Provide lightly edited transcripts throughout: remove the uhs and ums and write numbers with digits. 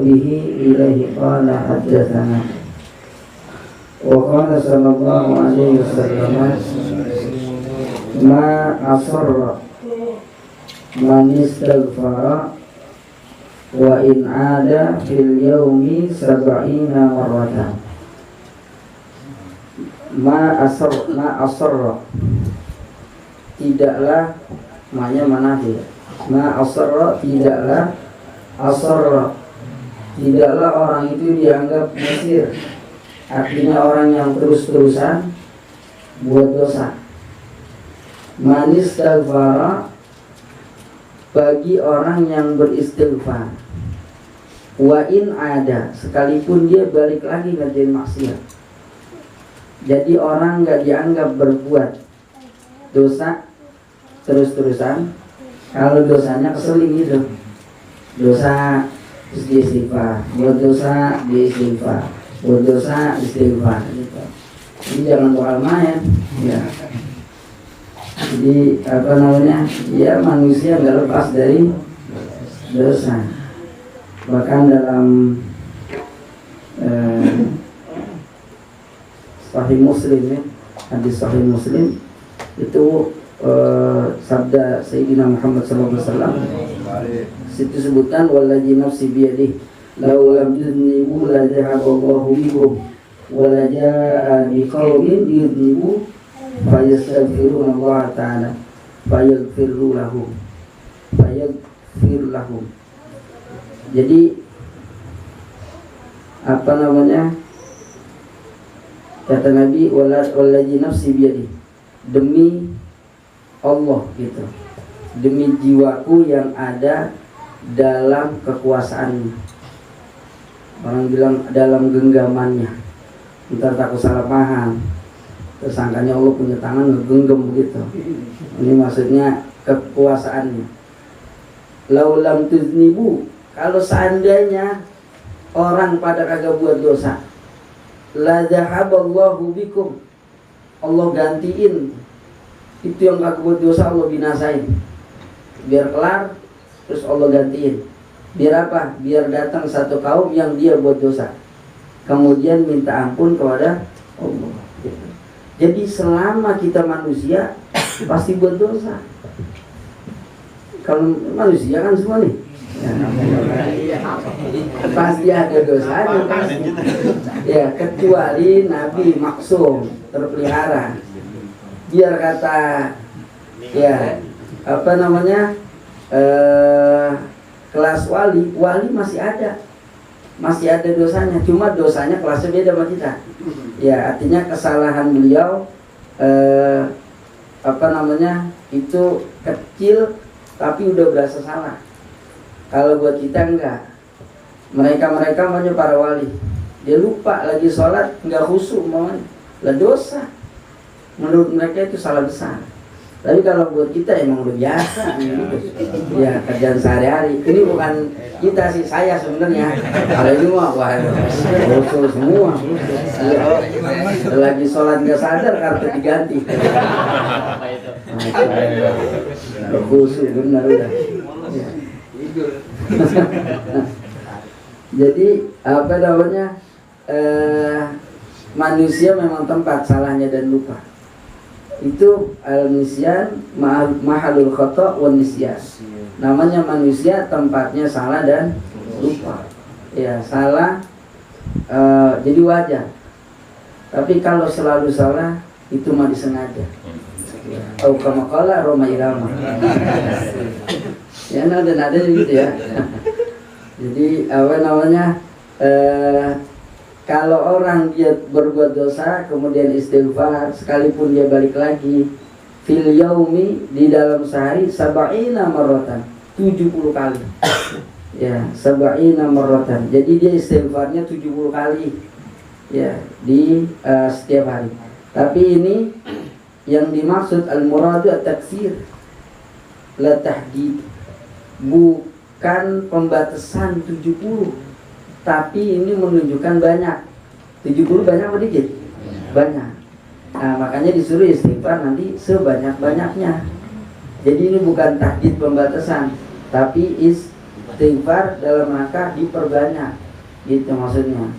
bihi ilaihi qala haddatsana wa qala sallallahu alaihi wasallam ma asarra man istaghfara wa in ada fil yaumi sab'ina marratan. Ma asarra tidaklah, maknanya manafi. Ma asarra tidaklah, asarra tidaklah orang itu dianggap musir, artinya orang yang terus-terusan buat dosa. Man istaghfara, bagi orang yang beristighfar, wa in ada, sekalipun dia balik lagi ngerjain maksiat. Jadi orang nggak dianggap berbuat dosa terus-terusan. Kalau dosanya keseling gitu, dosa terus dia istighfar, buat dosa dia istighfar, buat dosa istighfar gitu. Jadi jangan soal main ya. Jadi ya manusia nggak lepas dari dosa. Bahkan dalam Sahih Muslim ya, hadis Sahih Muslim itu sabda Sayyidina Muhammad SAW. Situ sebutkan wallazi nafsi biyadihi law lam yudnibu la dhahaba Allahu bikum wa la jaa biqaumin yudnibu fayastaghfiruna Allah ta'ala fayaghfir lahum. Jadi kata Nabi wallazi nafsi biyadihi, demi Allah gitu, demi jiwaku yang ada dalam kekuasaannya. Orang bilang dalam genggamannya. Ntar takut salah paham, tersangkanya Allah punya tangan ngegenggam begitu. Ini maksudnya kekuasaannya. Laulam tuznibu, kalau seandainya orang pada kagak buat dosa, la zahaballahu bikum, Allah gantiin itu yang gak buat dosa, Allah binasain. Biar kelar, terus Allah gantiin. Biar apa? Biar datang satu kaum yang dia buat dosa, kemudian minta ampun kepada Allah. Jadi selama kita manusia pasti buat dosa. Kalau manusia kan semua nih ya, pasti ada dosanya pasti. Ya, kecuali Nabi maksum terpelihara. Biar kata ya kelas wali masih ada dosanya, cuma dosanya kelasnya beda sama kita. Ya, artinya kesalahan beliau itu kecil tapi udah berasa salah. Kalau buat kita enggak. Mereka maunya para wali, dia lupa lagi sholat nggak khusyuk maunya, lah dosa. Menurut mereka itu salah besar. Tapi kalau buat kita emang udah biasa gitu. Ya, kerjaan sehari-hari. Ini bukan kita sih, saya sebenarnya. Kalau ini mah wah dosa semua. Ya. Lagi sholat nggak sadar kartu diganti. Khusyuk benar udah. Ya. Jadi manusia memang tempat salahnya dan lupa. Itu al-nisyan mahalul khata' wan nisyan. Namanya manusia tempatnya salah dan lupa. Ya, salah jadi wajar. Tapi kalau selalu salah itu mah disengaja. Atau kama qala Roma Irama. Ya, ada gitu ya. Jadi kalau orang dia berbuat dosa kemudian istighfar, sekalipun dia balik lagi fil yaumi, di dalam sehari, sab'ina marratan, 70 kali. Ya, sab'ina marratan. Jadi dia istighfarnya 70 kali. Ya, di setiap hari. Tapi ini yang dimaksud al-muradu at-taksir, la tahdid. Bukan pembatasan 70, tapi ini menunjukkan banyak. 70 banyak atau dikit? Banyak. Nah, makanya disuruh istighfar nanti sebanyak-banyaknya. Jadi ini bukan tahdid pembatasan, tapi istighfar dalam rangka diperbanyak, gitu maksudnya.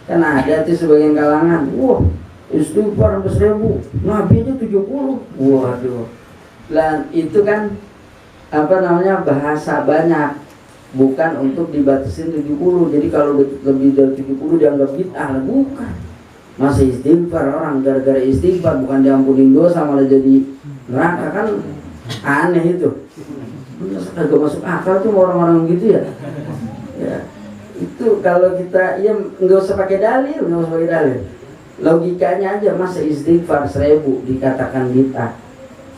Kan ada tuh sebagian kalangan, wah istighfar 1000, Nabi aja 70. Waduh. Dan itu kan bahasa banyak, bukan untuk dibatasin 70. Jadi kalau lebih dari 70 dianggap bid'ah, bukan. Masih istighfar orang, gara-gara istighfar bukan diampunin dosa malah jadi neraka, kan aneh itu. Agak masuk akal tuh orang-orang gitu ya. Ya. Itu kalau kita ya nggak usah pakai dalil, logikanya aja, masa istighfar 1000 dikatakan bid'ah,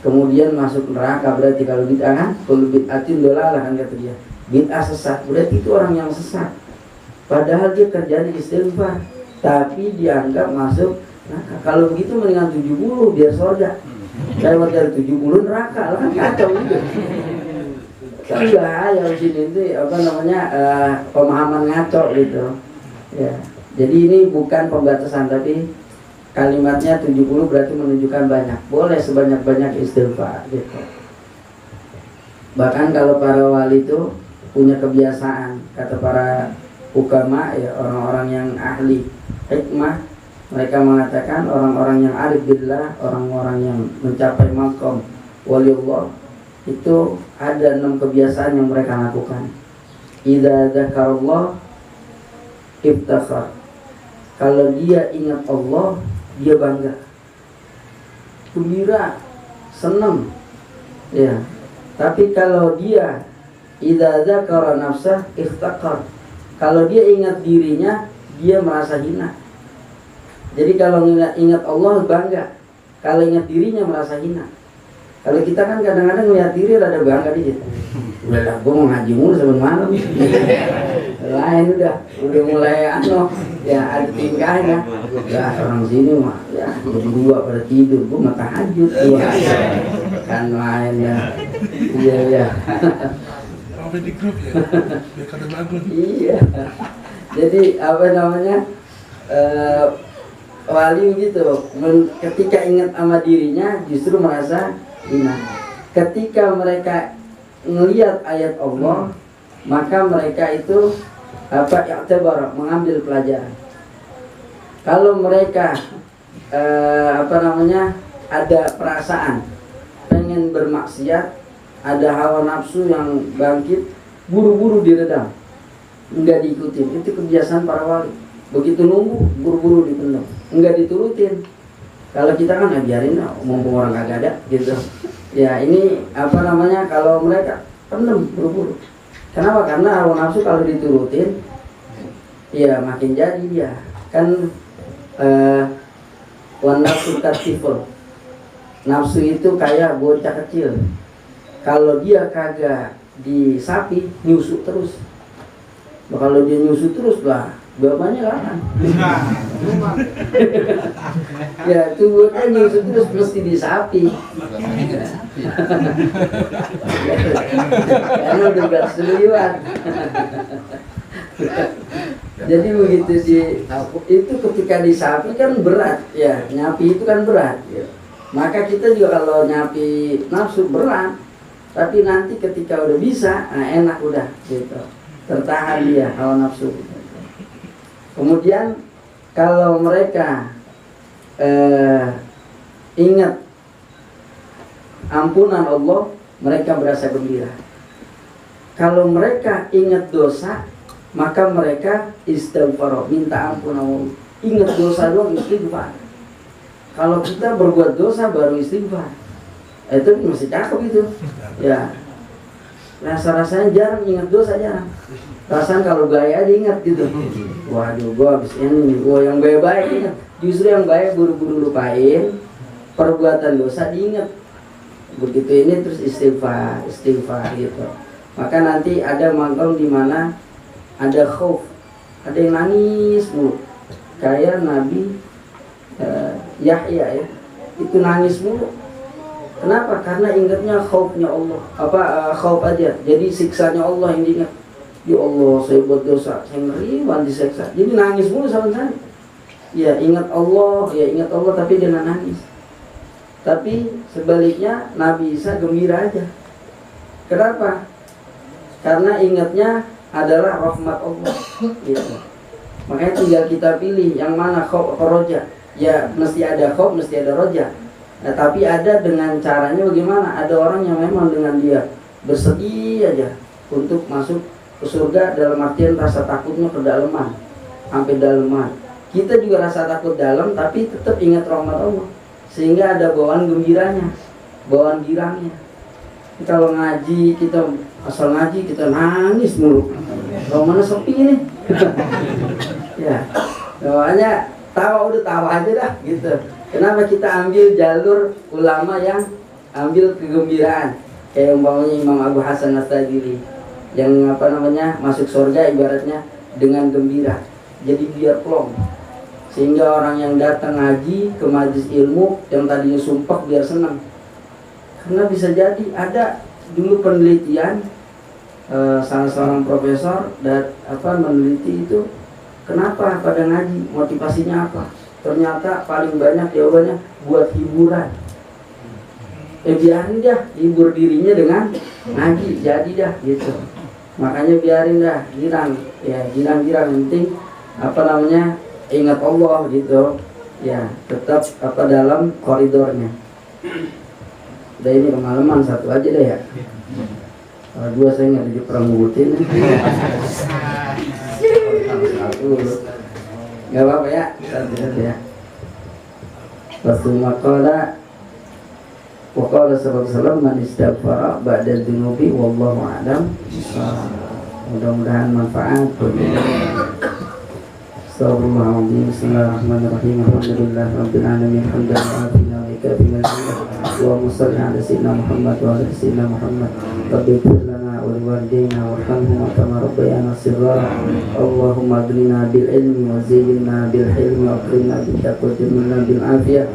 kemudian masuk neraka. Berarti kalau bid'ah kan, kalau bid'atin dolalah kan kata dia, bid'ah sesat, berarti itu orang yang sesat. Padahal dia kerjanya istighfar, tapi dianggap masuk neraka. Kalau begitu mendingan 70 biar surga, lewat dari 70 neraka lah, kan kacau gitu. Kan bahaya di sini itu pemahaman ngaco gitu. Ya. Jadi ini bukan pembatasan, tapi kalimatnya 70 berarti menunjukkan banyak. Boleh sebanyak-banyak istighfar gitu. Bahkan kalau para wali itu punya kebiasaan, kata para ukama ya, orang-orang yang ahli hikmah, mereka mengatakan orang-orang yang arif billah, orang-orang yang mencapai maqam waliullah, itu ada 6 kebiasaan yang mereka lakukan. Idza dzakarallah ibtakhar. Kalau dia ingat Allah, dia bangga, gembira, senang. Ya. Tapi kalau dia idza dzakara nafsah iftakhar. Kalau dia ingat dirinya, dia merasa hina. Jadi kalau ingat Allah bangga, kalau ingat dirinya merasa hina. Kalau kita kan kadang-kadang ngeliat diri rada bangga dikit. Udah lah, gue mau ngaji mulu sampai malam. Lain udah mulai ya ada tingkahnya. Ya orang sini mah ya berdua pada tidur, gue mah tahajud. Kan lain ya. Iya. Sampai di grup ya. Biar kada bangun. Iya. Jadi wali gitu, ketika ingat sama dirinya justru merasa hina. Ketika mereka melihat ayat Allah, maka mereka itu i'tibar, mengambil pelajaran. Kalau mereka ada perasaan pengen bermaksiat, ada hawa nafsu yang bangkit, buru-buru diredam, enggak diikutin. Itu kebiasaan para wali. Begitu nunggu, buru-buru dipendam, enggak diturutin. Kalau kita kan biarin lah, mumpung orang kagak ada gitu. Ya ini kalau mereka pendem buru-buru. Kenapa? Karena hawa nafsu kalau diturutin, ya makin jadi ya. Kan wan nafsu katiful. Nafsu itu kayak bocah kecil. Kalau dia kagak disapi, nyusuk terus. Kalau dia nyusuk terus lah, bapaknya kapan? Ya tubuhnya nyusuk terus mesti disapi. Karena udah gak seliwan. Jadi begitu itu ketika disapi kan berat ya, nyapi itu kan berat ya. Maka kita juga kalau nyapi nafsu berat, tapi nanti ketika udah bisa, enak udah gitu, tertahan dia hawa nafsu. Kemudian kalau mereka ingat ampunan Allah, mereka berasa gembira. Kalau mereka ingat dosa, maka mereka istighfar, minta ampun Allah. Ingat dosa doang istighfar. Kalau kita berbuat dosa baru istighfar, itu masih cakep itu. Ya, rasa-rasanya jarang ingat dosa, jarang. Rasanya kalau gaya aja ingat gitu. Waduh, gua habis ini nih, gua yang baik-baik ingat. Justru yang baik buru-buru lupain, perbuatan dosa diingat. Begitu ini terus istighfar gitu. Maka nanti ada mangkong di mana ada khauf, ada yang nangis mulu. Kayak Nabi Yahya ya, itu nangis mulu. Kenapa? Karena ingatnya khaufnya Allah. Khauf aja. Jadi siksanya Allah yang diingat. Ya Allah, saya buat dosa, saya ngeri banget disiksa. Jadi nangis mulu sama saya. Ya ingat Allah, tapi dia nangis. Tapi sebaliknya Nabi Isa gembira aja. Kenapa? karena ingatnya adalah rahmat Allah gitu. Makanya tinggal kita pilih yang mana, khauf atau roja. Ya mesti ada khauf, mesti ada roja. Nah, tapi ada dengan caranya bagaimana. Ada orang yang memang dengan dia bersedih aja untuk masuk ke surga, dalam artian rasa takutnya kedalaman, sampai dalaman. Kita juga rasa takut dalam, tapi tetap ingat rahmat Allah, sehingga ada bawaan gembiranya, bawaan girangnya. Kalau ngaji, kita asal ngaji kita nangis mulu. Kalau mana sepi ini? Ya, makanya udah tawa aja dah gitu. Kenapa kita ambil jalur ulama yang ambil kegembiraan? Kayak umpamanya Imam Abu Hasan As-Sadili yang masuk surga ibaratnya dengan gembira. Jadi biar plong. Sehingga orang yang datang ngaji ke majelis ilmu yang tadinya sumpah biar senang. Karena bisa jadi ada dulu penelitian salah seorang profesor dan meneliti itu kenapa pada ngaji, motivasinya apa? Ternyata paling banyak jawabannya buat hiburan. Biarin dah hibur dirinya dengan ngaji, jadi dah gitu. Makanya biarin dah girang, ya girang-girang, penting ingat Allah gitu. Ya tetap dalam koridornya. Udah ini kemalaman, satu aja deh ya. Kalau dua saya nggak jadi perang ngurutin. Satu, nggak apa-apa ya, satu ya. Rasulullah Waqala sallallahu alaihi wasallam man istaghfara ba'da dzunubi wallahu a'lam. Mudah-mudahan manfaat. Astagfirullahaladzim. Bismillahirrahmanirrahim. Alhamdulillah rabbil alamin. Alhamdulillah wa kafina Allahumma shalli ala sayyidina Muhammad wa ala sayyidina Muhammad. Rabbighfir lana wa liwalidayna warhamhuma kama rabbayana shighara. Allahumma aghnina bil ilmi wa zayyinna bil hilmi wa akrimna bit taqwa wa jamilna bil afiyah.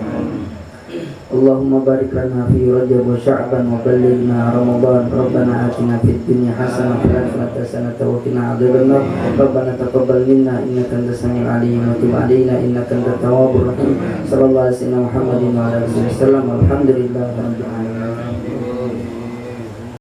Allahumma barik lana fi Rajab wa Sya'ban wa ballighna Ramadan. Rabbana atina fid dunya hasanah wa fil akhirati hasanah wa qina adzabannar. Rabbana taqabbal minna innaka antas samiul alim wa tub 'alaina innaka antat tawwabur rahim. Sallallahu alaihi wa sallam Muhammadin wa alihi wasallam. Alhamdulillahirabbil alamin.